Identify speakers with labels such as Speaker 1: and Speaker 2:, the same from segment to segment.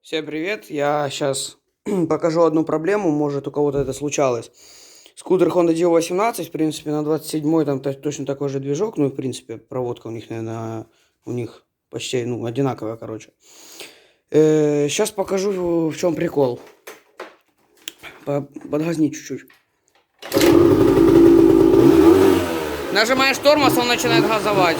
Speaker 1: Всем привет! Я сейчас покажу одну проблему, может у кого-то это случалось. Скутер Honda Dio 18, в принципе, на 27-й там точно такой же движок, ну и в принципе проводка у них, наверное, у них почти, одинаковая, короче. Сейчас покажу, в чем прикол. Подгазни чуть-чуть. Нажимаешь тормоз, он начинает газовать.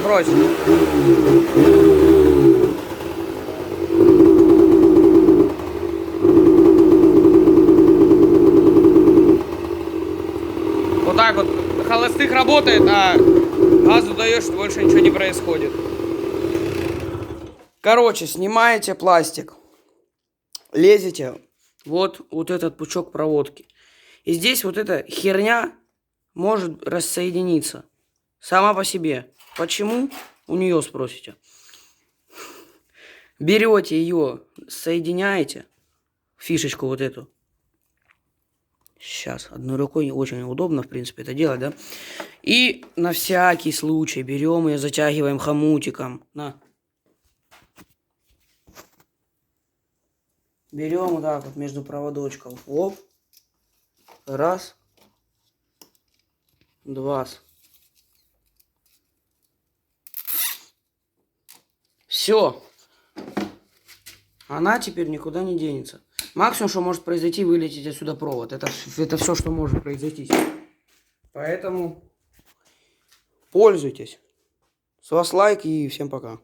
Speaker 1: Брось. Вот так вот. Холостых работает, а газу даешь, больше ничего не происходит. Короче, снимаете пластик. Лезете вот этот пучок проводки. И здесь вот эта херня может рассоединиться. Сама по себе. Почему? У нее спросите. Берете ее, соединяете. Фишечку вот эту. Сейчас, одной рукой очень удобно, в принципе, это делать, да? И на всякий случай берем ее, затягиваем хомутиком. На. Берем вот так вот между проводочков. Оп. Раз. Два. Все. Она теперь никуда не денется. Максимум, что может произойти, вылететь отсюда провод. Это все, что может произойти. Поэтому пользуйтесь. С вас лайк и всем пока.